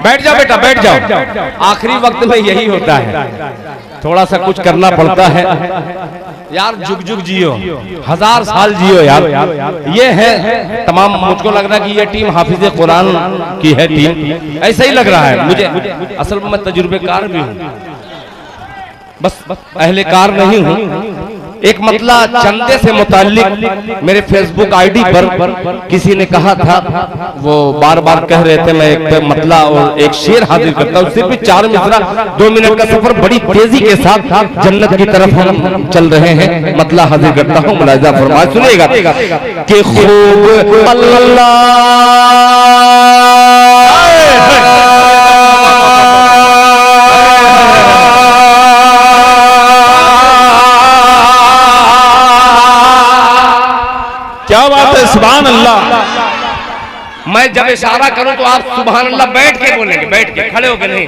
बैठ जाओ बेटा, बैठ जाओ। आखिरी वक्त में यही होता है, थोड़ा सा कुछ करना पड़ता है यार। जुग जुग जियो, 1000 साल जियो यार। ये है तमाम, मुझको लग रहा है कि ये टीम हाफिज कुरान की है टीम, ऐसा ही लग रहा है मुझे। असल में मैं तजुर्बेकार भी हूँ, बस अहलेकार नहीं हूँ। एक मतला चंदे से मुताल्लिक मेरे फेसबुक आईडी पर किसी ने कहा था, वो बार बार कह रहे थे मैं एक मतला और एक शेर हाजिर करता हूँ। सिर्फ 4 मिसरा 2 मिनट का सफर बड़ी तेजी के साथ जन्नत की तरफ हम चल रहे हैं। मतला हाजिर करता हूँ, मुलाहिजा फरमाए, सुनिएगा कि खूब अल्लाह क्या बात है, सुभान अल्लाह। मैं जब इशारा करूं तो आप सुभान अल्लाह बैठ के बोलेंगे, बैठ के, खड़े होकर नहीं,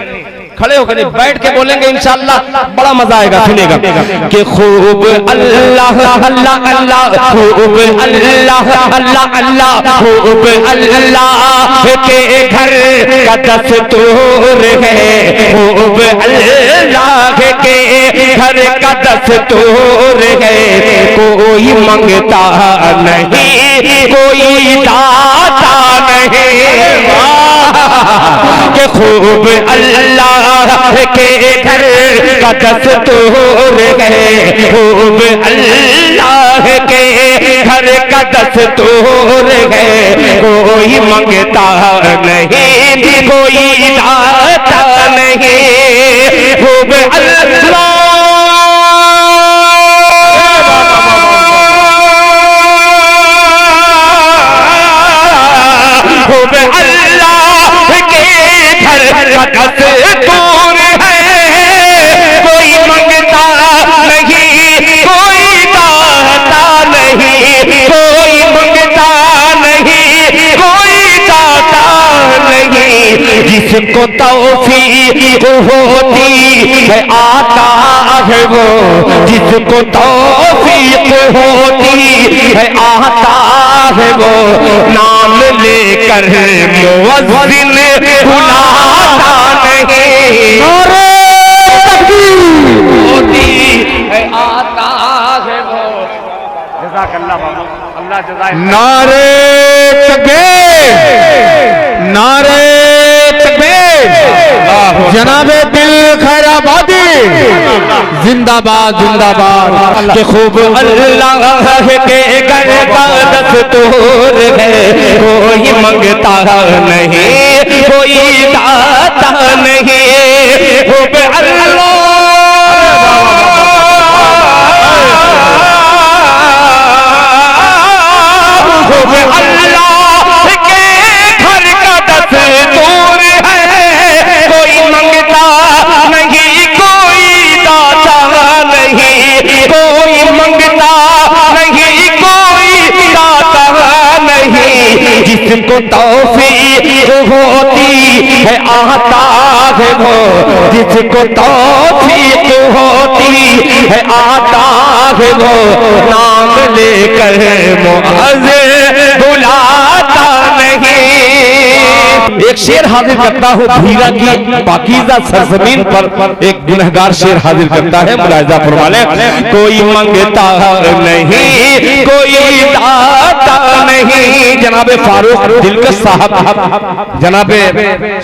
खड़े होकर नहीं, बैठ के बोलेंगे इंशाअल्लाह, बड़ा मजा आएगा। सुनेगा कि खूब अल्लाह अल्लाह अल्लाह, खूब अल्लाह अल्लाह अल्लाह, खूब अल्लाह के घर का दस्तूर है, खूब अल्लाह के घर का दस्तूर है। कोई मंगता नहीं, कोई दाता नहीं, कि खूब अल्लाह के घर का दस्तूर है, खूब अल्लाह के घर का दस्तूर है। कोई मंगता नहीं, कोई दाता नहीं, खूब अल्लाह दस्तूर है। कोई मंगता नहीं, कोई दाता नहीं, कोई मंगता नहीं, कोई दाता नहीं। जिसको तौफीक होती है आता है वो, जिसको तौफीक होती है आता है वो, नाम लेकर मुअज्जिन बुलाता नहीं। होती है आता है वो। जज़ाकल्लाह बाबा, अल्लाह जज़ाए। नारे तकबीर, नारे तकबीर, जनाबे दिल खैराबादी जिंदाबाद जिंदाबाद। कि खूब अल्लाह के घर का दस्तूर है, कोई मंगता नहीं, कोई दाता नहीं, खूब अल्लाह खूब अल्लाह के घर का दस्तूर है। कोई मंगता नहीं, कोई दाता नहीं, कोई मंगता नहीं, कोई दाता नहीं। जिसको तौफीक होती है आता है वो, जिसको तौफीक होती है आता है वो, नाम लेकर मुअज्जिन बुलाता नहीं। एक शेर हाजिर करता हूँ भीरा की पाकीज़ा सरजमीन पर, एक गुनहगार शेर हाजिर करता है, मुलाहिजा फरमा लें। कोई मंगता नहीं, कोई दाता नहीं। जनाबे फारूक दिलकश साहब, जनाबे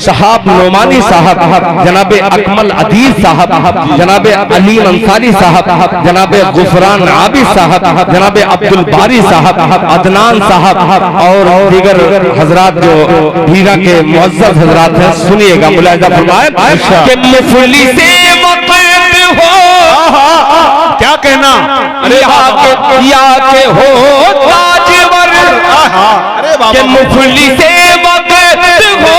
शहाब नोमानी साहब, जनाबे अकमल अदील साहब, जनाबे अली अंसारी साहब, जनाबे गुफरान आबी साहब, जनाबे अब्दुल बारी साहब, अदनान साहब और दीगर हजरात जो भीरा के मुअज़्ज़ज़ हजरात हैं, सुनिएगा, मुलाहिजा फरमाएं कि मुफली से वक्त हो, क्या कहना, या के हो ताजवर, कि मुफली से वक्त हो,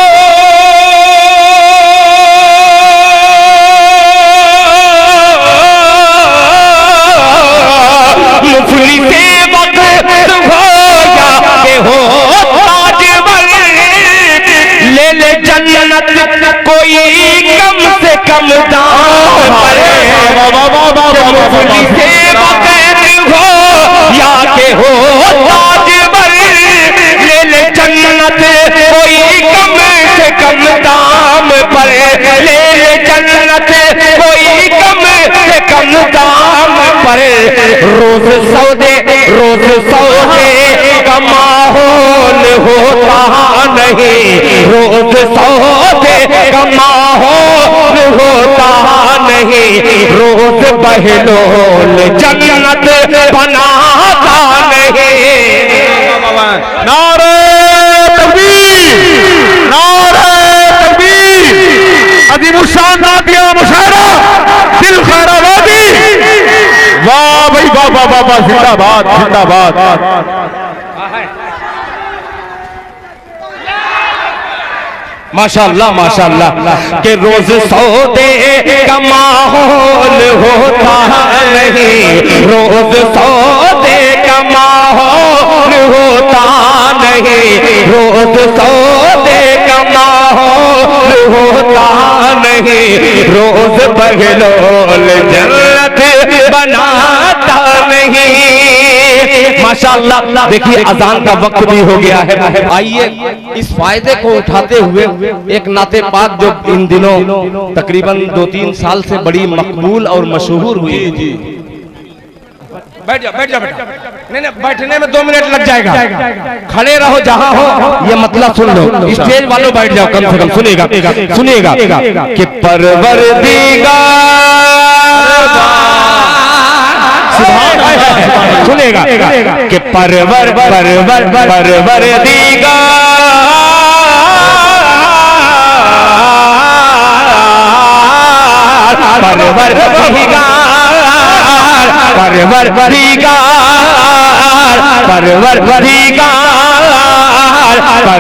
मुफली से वक्त हो, या के हो ताजवर, ले ले जन्नत कोई कम से कम दाम पर, मुफली से वक्त हो, या के हो ताजवर, ले ले जन्नत कोई कम से कम दाम पर रोज सौदे का माहौल होता नहीं, रोज सौदे का माहौल होता नहीं, रोज बहलोल जन्नत बनाता नहीं। नारे तकबीर, नारे तकबीर। अजीमुशान नातिया मुशायरा दिल खैराबादी। वाह भाई वाह वाह वाह वाह, जिंदाबाद जिंदाबाद। माशाअल्लाह माशाअल्लाह के रोज सौदे का माहौल होता नहीं, रोज सौदे का माहौल होता नहीं, रोज सौदे का माहौल होता नहीं, रोज बहलोल जन्नत बनाता नहीं। माशाअल्लाह। देखिए अजान का वक्त भी हो गया है। आइए इस फायदे को उठाते हुए एक नाते पाक जो इन दिनों तकरीबन 2-3 साल से बड़ी मकबूल और मशहूर हुई। बैठ जा बैठ जा बैठ। नहीं नहीं, बैठने में 2 मिनट लग जाएगा, खड़े रहो जहां हो। ये मतलब सुन लो, स्टेज वालों बैठ जाओ कम से कम। सुनिएगा सुनिएगा कि सुनेगा कि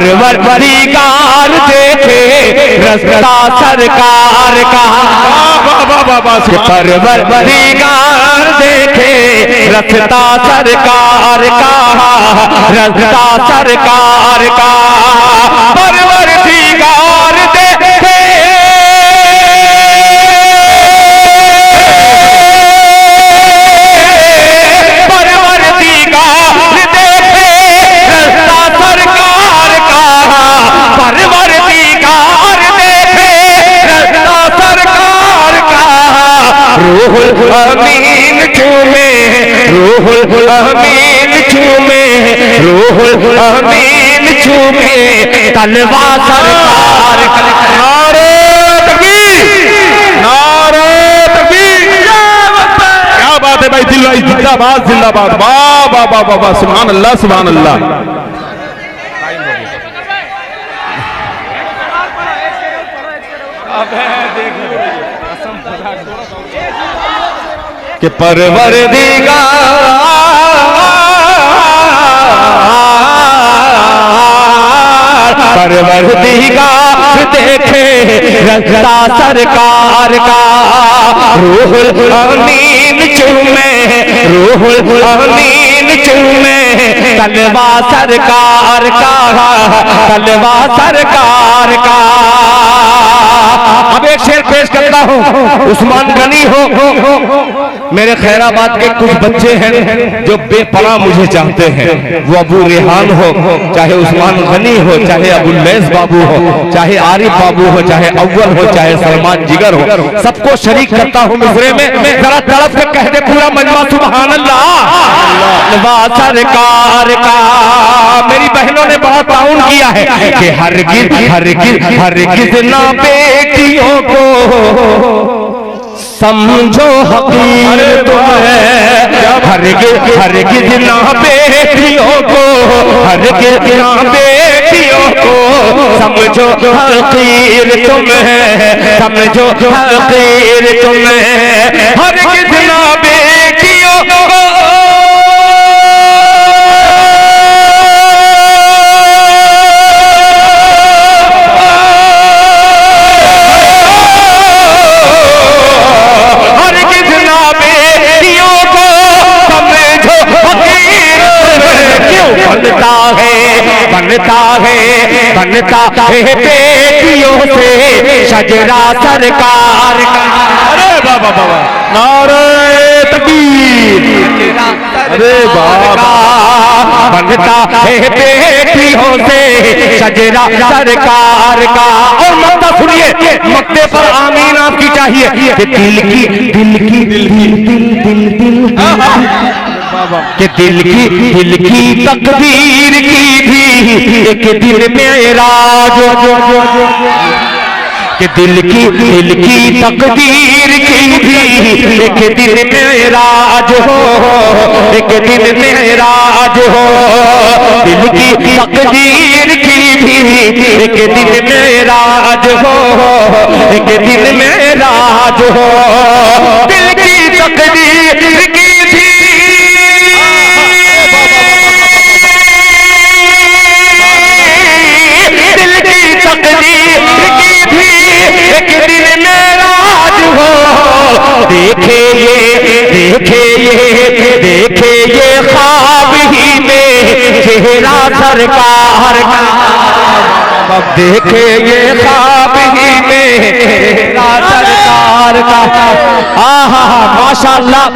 परवरदिगार देखे रास्ता सरकार का, परवरदिगार देखे रास्ता सरकार का, रास्ता सरकार का, परवरदिगार देखे रूहुल अमीन चूमे, रूहुल अमीन चूमे, रूहुल अमीन चूमे तलवा सरकार। नारे तकबीर, नारे तकबीर। क्या बात है भाई, दिल भाई जिंदाबाद जिंदाबाद। वाह वाह वाह वाह वाह, सुभान अल्लाह सुभान अल्लाह। कि परवरदिगार देखे रास्ता सरकार का, रूहुल अमीन चूमे, रूहुल अमीन चूमे तलवा सरकार का, तलवा सरकार का। अब एक शेर पेश करता हूँ। उस्मान गनी हो, मेरे खैराबाद के कुछ बच्चे हैं जो बेपनाह मुझे चाहते हैं। वो अबू रेहान हो, चाहे उस्मान गनी हो, चाहे अबुल्लैस बाबू हो, चाहे आरिफ बाबू हो, चाहे अव्वल हो, चाहे सलमान जिगर हो, सबको शरीक करता हूँ मिसरे में। जरा तड़प के कह दे पूरा मजमा सुभान अल्लाह। सरकार का मेरी बहनों ने बहुत ताउन किया है कि हरगिज हरगिज हरगिज ना बेटियों को समझो हकीर तुम्हें, हरगिज हरगिज ना बेटियों को, हरगिज ना बेटियों को समझो हकीर तुम्हें, समझो हकीर तुम्हें, हरगिज ना बेटियों को बनता है बेटियों से शजरा सरकार का। अरे बाबा बाबा, नारे तकबीर। अरे बाबा, बनता है बेटियों से शजरा सरकार का। और मक्ता सुनिए, मक्ते पर आमीन आपकी चाहिए कि दिल की दिल की दिल दिल दिल दिल दिल कि दिल की तकदीर की भी एक दिन मेराज, कि दिल की तकदीर की भी एक दिन मेराज हो, एक दिन मेराज हो। दिल की तकदीर की भी एक दिन मेराज हो, एक दिन मेराज हो। दिल की तकदीर की भी देखे ये ख्वाब ही में चेहरा सरकार का, देखे ये ख्वाब ही में चेहरा सरकार का। आहा माशाअल्लाह।